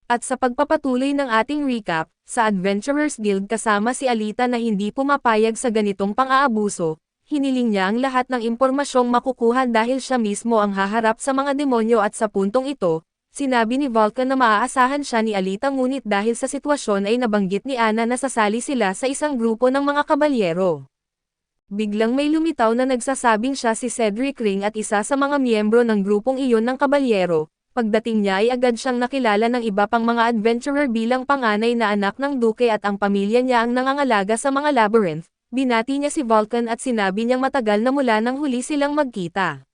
At sa pagpapatuloy ng ating recap, sa Adventurers Guild kasama si Alita na hindi pumapayag sa ganitong pang-aabuso, hiniling niya ang lahat ng impormasyong makukuha dahil siya mismo ang haharap sa mga demonyo at sa puntong ito, sinabi ni Vulcan na maaasahan siya ni Alita ngunit dahil sa sitwasyon ay nabanggit ni Ana na sasali sila sa isang grupo ng mga kabalyero. Biglang may lumitaw na nagsasabing siya si Cedric Ring at isa sa mga miyembro ng grupong iyon ng kabalyero. Pagdating niya ay agad siyang nakilala ng iba pang mga adventurer bilang panganay na anak ng duke at ang pamilya niya ang nangangalaga sa mga labyrinth. Binati niya si Vulcan at sinabi niyang matagal na mula nang huli silang magkita.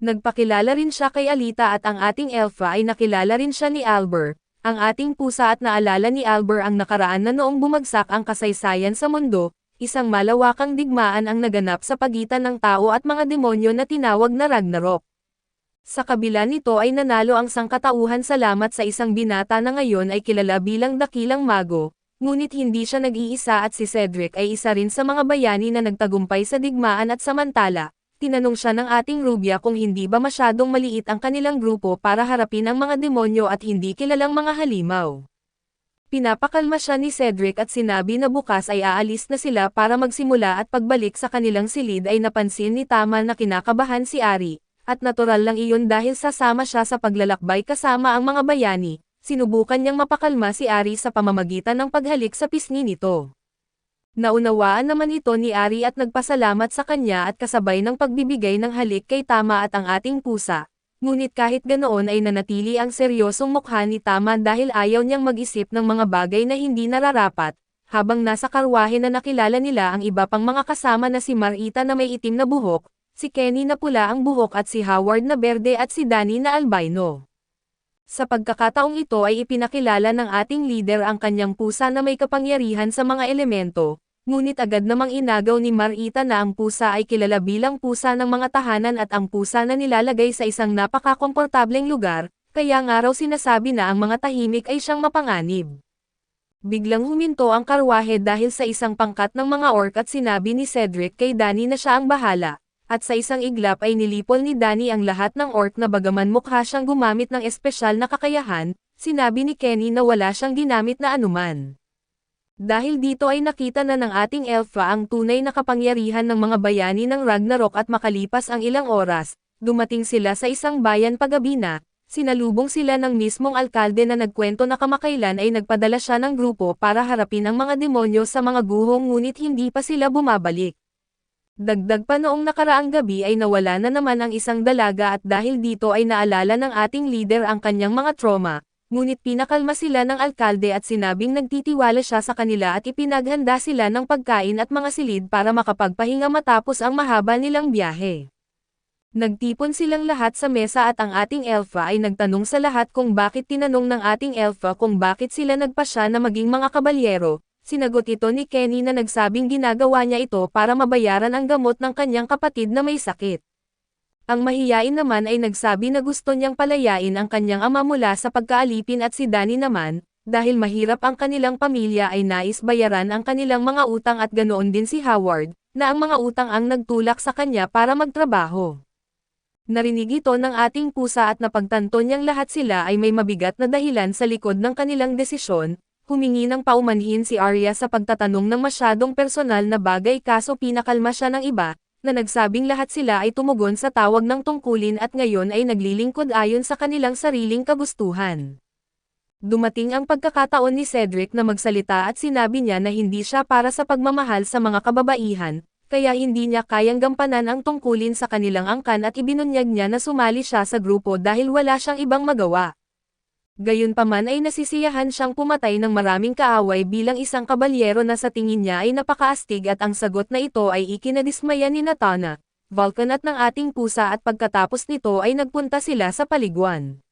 Nagpakilala rin siya kay Alita at ang ating Elfa ay nakilala rin siya ni Albert, ang ating pusa at naalala ni Albert ang nakaraan na noong bumagsak ang kasaysayan sa mundo, isang malawakang digmaan ang naganap sa pagitan ng tao at mga demonyo na tinawag na Ragnarok. Sa kabila nito ay nanalo ang sangkatauhan salamat sa isang binata na ngayon ay kilala bilang dakilang mago, ngunit hindi siya nag-iisa at si Cedric ay isa rin sa mga bayani na nagtagumpay sa digmaan at samantala, tinanong siya ng ating Rubia kung hindi ba masyadong maliit ang kanilang grupo para harapin ang mga demonyo at hindi kilalang mga halimaw. Pinapakalma siya ni Cedric at sinabi na bukas ay aalis na sila para magsimula at pagbalik sa kanilang silid ay napansin ni Tama na kinakabahan si Ari. At natural lang iyon dahil sasama siya sa paglalakbay kasama ang mga bayani, sinubukan niyang mapakalma si Ari sa pamamagitan ng paghalik sa pisngi nito. Naunawaan naman ito ni Ari at nagpasalamat sa kanya at kasabay ng pagbibigay ng halik kay Tama at ang ating pusa, ngunit kahit ganoon ay nanatili ang seryosong mukha ni Tama dahil ayaw niyang mag-isip ng mga bagay na hindi nararapat, habang nasa karwahe na nakilala nila ang iba pang mga kasama na si Marita na may itim na buhok, si Kenny na pula ang buhok at si Howard na berde at si Danny na albino. Sa pagkakataong ito ay ipinakilala ng ating leader ang kanyang pusa na may kapangyarihan sa mga elemento, ngunit agad namang inagaw ni Marita na ang pusa ay kilala bilang pusa ng mga tahanan at ang pusa na nilalagay sa isang napakakomportableng lugar, kaya nga raw sinasabi na ang mga tahimik ay siyang mapanganib. Biglang huminto ang karwahe dahil sa isang pangkat ng mga orc at sinabi ni Cedric kay Danny na siya ang bahala. At sa isang iglap ay nilipol ni Danny ang lahat ng orc na bagaman mukha siyang gumamit ng espesyal na kakayahan, sinabi ni Kenny na wala siyang ginamit na anuman. Dahil dito ay nakita na ng ating Elfa ang tunay na kapangyarihan ng mga bayani ng Ragnarok at makalipas ang ilang oras, dumating sila sa isang bayan pagabi na, sinalubong sila ng mismong alkalde na nagkwento na kamakailan ay nagpadala siya ng grupo para harapin ang mga demonyo sa mga guhong ngunit hindi pa sila bumabalik. Dagdag pa noong nakaraang gabi ay nawala na naman ang isang dalaga at dahil dito ay naalala ng ating leader ang kanyang mga trauma, ngunit pinakalma sila ng alkalde at sinabing nagtitiwala siya sa kanila at ipinaghanda sila ng pagkain at mga silid para makapagpahinga matapos ang mahaba nilang biyahe. Nagtipon silang lahat sa mesa at ang ating Elfa ay nagtanong sa lahat kung bakit tinanong ng ating Elfa kung bakit sila nagpasya na maging mga kabalyero. Sinagot ito ni Kenny na nagsabing ginagawa niya ito para mabayaran ang gamot ng kanyang kapatid na may sakit. Ang mahiyain naman ay nagsabi na gusto niyang palayain ang kanyang ama mula sa pagkaalipin at si Danny naman, dahil mahirap ang kanilang pamilya ay nais bayaran ang kanilang mga utang at ganoon din si Howard, na ang mga utang ang nagtulak sa kanya para magtrabaho. Narinig ito ng ating pusa at napagtanto niyang lahat sila ay may mabigat na dahilan sa likod ng kanilang desisyon. Humingi ng paumanhin si Arya sa pagtatanong ng masyadong personal na bagay kaso pinakalma siya ng iba, na nagsabing lahat sila ay tumugon sa tawag ng tungkulin at ngayon ay naglilingkod ayon sa kanilang sariling kagustuhan. Dumating ang pagkakataon ni Cedric na magsalita at sinabi niya na hindi siya para sa pagmamahal sa mga kababaihan, kaya hindi niya kayang gampanan ang tungkulin sa kanilang angkan at ibinunyag niya na sumali siya sa grupo dahil wala siyang ibang magawa. Gayunpaman ay nasisiyahan siyang pumatay ng maraming kaaway bilang isang kabalyero na sa tingin niya ay napakaastig at ang sagot na ito ay ikinadismaya ni Natana, Vulcan at ng ating pusa at pagkatapos nito ay nagpunta sila sa paliguan.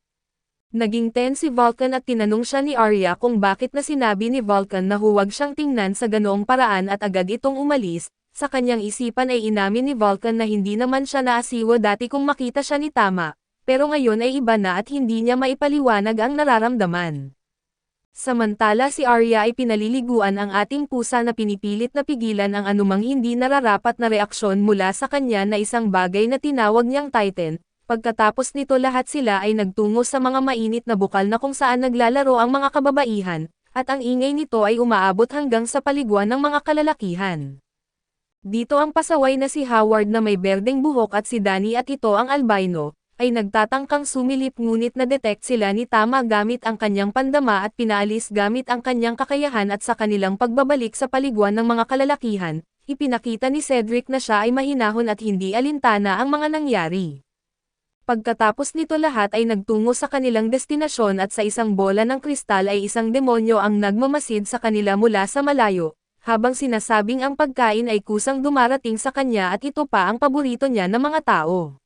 Naging tense si Vulcan at tinanong siya ni Arya kung bakit na sinabi ni Vulcan na huwag siyang tingnan sa ganoong paraan at agad itong umalis, sa kanyang isipan ay inamin ni Vulcan na hindi naman siya naasiwa dati kung makita siya ni Tama. Pero ngayon ay iba na at hindi niya maipaliwanag ang nararamdaman. Samantala si Arya ay pinaliliguan ang ating pusa na pinipilit na pigilan ang anumang hindi nararapat na reaksyon mula sa kanya na isang bagay na tinawag niyang Titan, Pagkatapos nito lahat sila ay nagtungo sa mga mainit na bukal na kung saan naglalaro ang mga kababaihan, at ang ingay nito ay umaabot hanggang sa paliguan ng mga kalalakihan. Dito ang pasaway na si Howard na may berdeng buhok at si Danny at ito ang albino, ay nagtatangkang sumilip ngunit na-detect sila ni Tama gamit ang kanyang pandama at pinaalis gamit ang kanyang kakayahan at sa kanilang pagbabalik sa paliguan ng mga kalalakihan, ipinakita ni Cedric na siya ay mahinahon at hindi alintana ang mga nangyari. Pagkatapos nito lahat ay nagtungo sa kanilang destinasyon at sa isang bola ng kristal ay isang demonyo ang nagmamasid sa kanila mula sa malayo, habang sinasabing ang pagkain ay kusang dumarating sa kanya at ito pa ang paborito niya ng mga tao.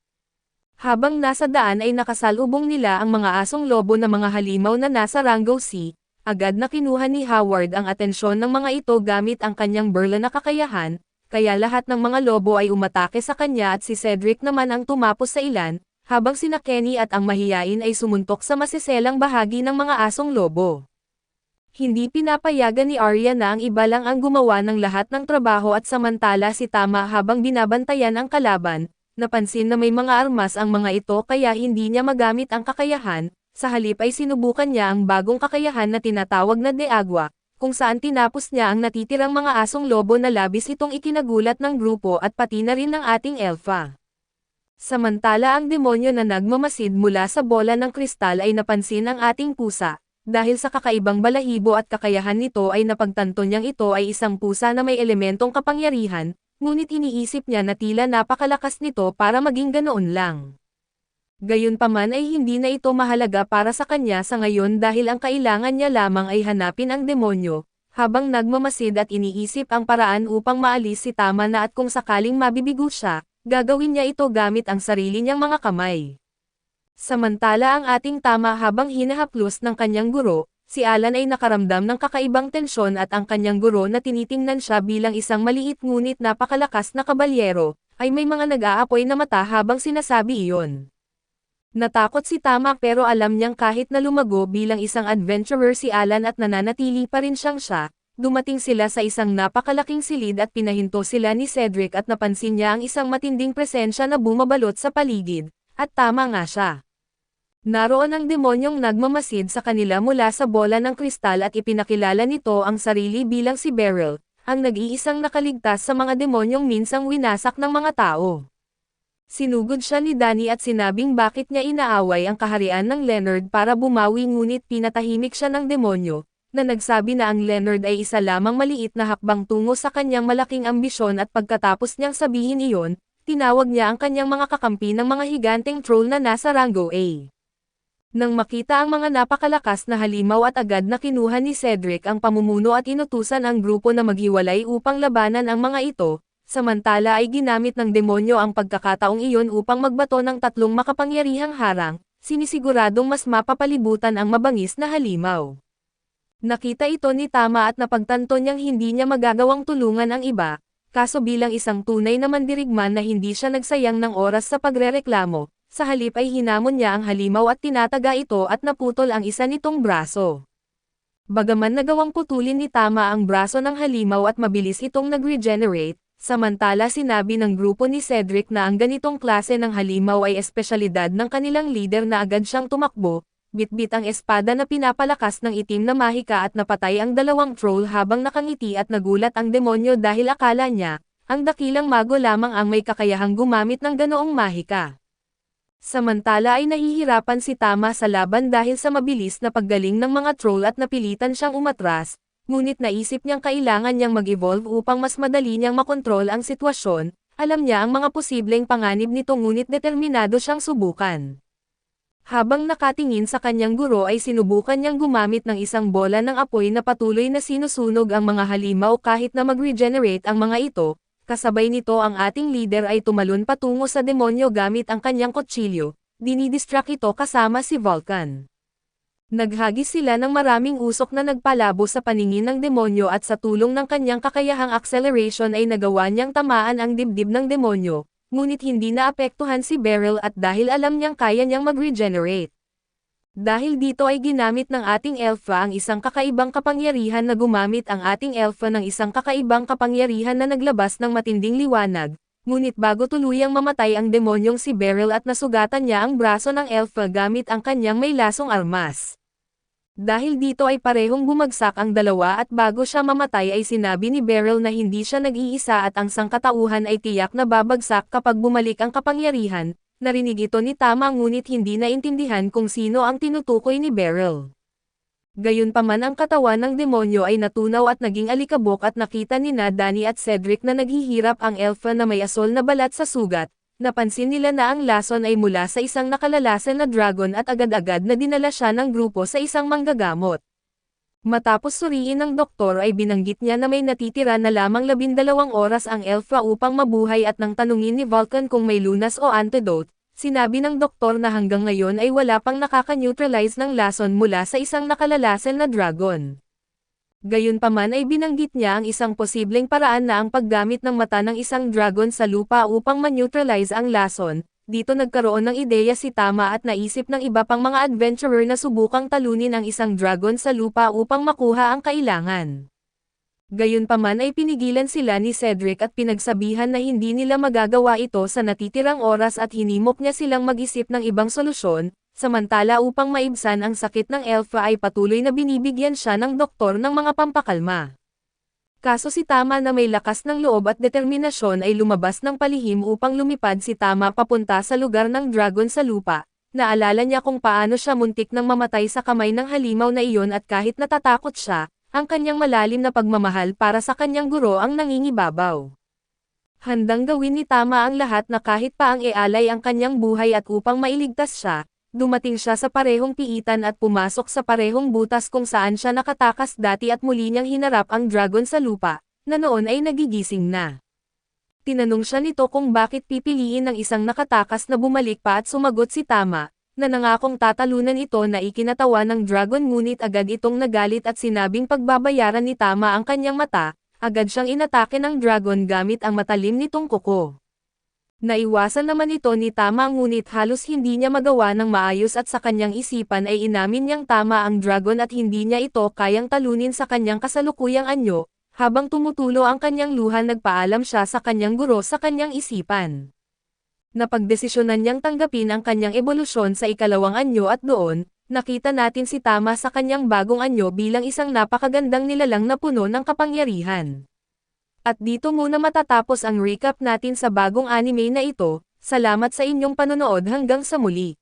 Habang nasa daan ay nakasalubong nila ang mga asong lobo na mga halimaw na nasa Rango Sea, agad na kinuha ni Howard ang atensyon ng mga ito gamit ang kanyang burla na kakayahan, kaya lahat ng mga lobo ay umatake sa kanya at si Cedric naman ang tumapos sa ilan, habang sina Kenny at ang mahiyain ay sumuntok sa masiselang bahagi ng mga asong lobo. Hindi pinapayagan ni Arya na ang iba lang ang gumawa ng lahat ng trabaho at samantala si Tama habang binabantayan ang kalaban, napansin na may mga armas ang mga ito kaya hindi niya magamit ang kakayahan, sa halip ay sinubukan niya ang bagong kakayahan na tinatawag na De Agua, kung saan tinapos niya ang natitirang mga asong lobo na labis itong ikinagulat ng grupo at pati na rin ng ating elfa. Samantala ang demonyo na nagmamasid mula sa bola ng kristal ay napansin ang ating pusa, dahil sa kakaibang balahibo at kakayahan nito ay napagtanto niyang ito ay isang pusa na may elementong kapangyarihan, ngunit iniisip niya na tila napakalakas nito para maging ganoon lang. Gayunpaman ay hindi na ito mahalaga para sa kanya sa ngayon dahil ang kailangan niya lamang ay hanapin ang demonyo, habang nagmamasid at iniisip ang paraan upang maalis si Tama na at kung sakaling mabibigo siya, gagawin niya ito gamit ang sarili niyang mga kamay. Samantala ang ating Tama habang hinahaplos ng kanyang guro, si Alan ay nakaramdam ng kakaibang tensyon at ang kanyang guro na tinitingnan siya bilang isang maliit ngunit napakalakas na kabalyero, ay may mga nag-aapoy na mata habang sinasabi iyon. Natakot si Tama pero alam niyang kahit na lumago bilang isang adventurer si Alan at nananatili pa rin siyang siya, dumating sila sa isang napakalaking silid at pinahinto sila ni Cedric at napansin niya ang isang matinding presensya na bumabalot sa paligid, at tama nga siya. Naroon ang demonyong nagmamasid sa kanila mula sa bola ng kristal at ipinakilala nito ang sarili bilang si Beryl, ang nag-iisang nakaligtas sa mga demonyong minsang winasak ng mga tao. Sinugod siya ni Danny at sinabing bakit niya inaaway ang kaharian ng Leonard para bumawi ngunit pinatahimik siya ng demonyo, na nagsabi na ang Leonard ay isa lamang maliit na hakbang tungo sa kanyang malaking ambisyon at pagkatapos niyang sabihin iyon, tinawag niya ang kanyang mga kakampi ng mga higanteng troll na nasa Rango A. Nang makita ang mga napakalakas na halimaw at agad na kinuha ni Cedric ang pamumuno at inutusan ang grupo na maghiwalay upang labanan ang mga ito, samantala ay ginamit ng demonyo ang pagkakataong iyon upang magbato ng tatlong makapangyarihang harang, sinisiguradong mas mapapalibutan ang mabangis na halimaw. Nakita ito ni Tama at napagtanto niyang hindi niya magagawang tulungan ang iba, kaso bilang isang tunay na mandirigman na hindi siya nagsayang ng oras sa pagrereklamo. Sa halip ay hinamon niya ang halimaw at tinataga ito at naputol ang isa nitong braso. Bagaman nagawang putulin ni Tama ang braso ng halimaw at mabilis itong nag-regenerate, samantala sinabi ng grupo ni Cedric na ang ganitong klase ng halimaw ay espesyalidad ng kanilang leader na agad siyang tumakbo, bitbit ang espada na pinapalakas ng itim na mahika at napatay ang dalawang troll habang nakangiti at nagulat ang demonyo dahil akala niya, ang dakilang mago lamang ang may kakayahang gumamit ng ganoong mahika. Samantala ay nahihirapan si Tama sa laban dahil sa mabilis na paggaling ng mga troll at napilitan siyang umatras, ngunit naisip niyang kailangan niyang mag-evolve upang mas madali niyang makontrol ang sitwasyon, alam niya ang mga posibleng panganib nito ngunit determinado siyang subukan. Habang nakatingin sa kanyang guro ay sinubukan niyang gumamit ng isang bola ng apoy na patuloy na sinusunog ang mga halimaw kahit na mag-regenerate ang mga ito. Kasabay nito ang ating leader ay tumalon patungo sa demonyo gamit ang kanyang kutsilyo, dinidistract ito kasama si Vulcan. Naghagis sila ng maraming usok na nagpalabo sa paningin ng demonyo at sa tulong ng kanyang kakayahang acceleration ay nagawa niyang tamaan ang dibdib ng demonyo, ngunit hindi naapektuhan si Beryl at dahil alam niyang kaya niyang mag-regenerate. Dahil dito ay ginamit ng ating elfa ang isang kakaibang kapangyarihan na gumamit ang ating elfa ng isang kakaibang kapangyarihan na naglabas ng matinding liwanag, Ngunit bago tuluyang mamatay ang demonyong si Beryl at nasugatan niya ang braso ng Elfa gamit ang kanyang may lasong armas. Dahil dito ay parehong bumagsak ang dalawa at bago siya mamatay ay sinabi ni Beryl na hindi siya nag-iisa at ang sangkatauhan ay tiyak na babagsak kapag bumalik ang kapangyarihan. Narinig ito ni Tama ngunit hindi naintindihan kung sino ang tinutukoy ni Beryl. Gayunpaman ang katawan ng demonyo ay natunaw at naging alikabok at nakita ni Danny at Cedric na naghihirap ang Elfa na may asol na balat sa sugat. Napansin nila na ang lason ay mula sa isang nakalalasan na dragon at agad-agad na dinala siya ng grupo sa isang manggagamot. Matapos suriin ng doktor ay binanggit niya na may natitira na lamang 12 oras ang Elfa upang mabuhay at nang tanungin ni Vulcan kung may lunas o antidote, sinabi ng doktor na hanggang ngayon ay wala pang nakaka-neutralize ng lason mula sa isang nakalalasan na dragon. Gayunpaman ay binanggit niya ang isang posibleng paraan na ang paggamit ng mata ng isang dragon sa lupa upang ma-neutralize ang lason. Dito nagkaroon ng ideya si Tama at naisip ng iba pang mga adventurer na subukang talunin ang isang dragon sa lupa upang makuha ang kailangan. Gayunpaman ay pinigilan sila ni Cedric at pinagsabihan na hindi nila magagawa ito sa natitirang oras at hinimok niya silang mag-isip ng ibang solusyon. Samantala upang maibsan ang sakit ng Elfa ay patuloy na binibigyan siya ng doktor ng mga pampakalma. Kaso si Tama na may lakas ng loob at determinasyon ay lumabas ng palihim upang lumipad si Tama papunta sa lugar ng dragon sa lupa. Naalala niya kung paano siya muntik nang mamatay sa kamay ng halimaw na iyon at kahit natatakot siya, ang kanyang malalim na pagmamahal para sa kanyang guro ang nangingibabaw. Handang gawin ni Tama ang lahat na kahit pa ang ialay ang kanyang buhay at upang mailigtas siya. Dumating siya sa parehong piitan at pumasok sa parehong butas kung saan siya nakatakas dati at muli niyang hinarap ang dragon sa lupa, na noon ay nagigising na. Tinanong siya nito kung bakit pipiliin ng isang nakatakas na bumalik pa at sumagot si Tama, na nangakong tatalunan ito na ikinatawa ng dragon ngunit agad itong nagalit at sinabing pagbabayaran ni Tama ang kanyang mata, agad siyang inatake ng dragon gamit ang matalim nitong kuko. Naiwasan naman ito ni Tama ngunit halos hindi niya magawa ng maayos at sa kanyang isipan ay inamin niyang tama ang dragon at hindi niya ito kayang talunin sa kanyang kasalukuyang anyo, habang tumutulo ang kanyang luha nagpaalam siya sa kanyang guro sa kanyang isipan. Napagdesisyonan niyang tanggapin ang kanyang ebolusyon sa ikalawang anyo at doon, nakita natin si Tama sa kanyang bagong anyo bilang isang napakagandang nilalang na puno ng kapangyarihan. At dito muna matatapos ang recap natin sa bagong anime na ito. Salamat sa inyong panonood hanggang sa muli.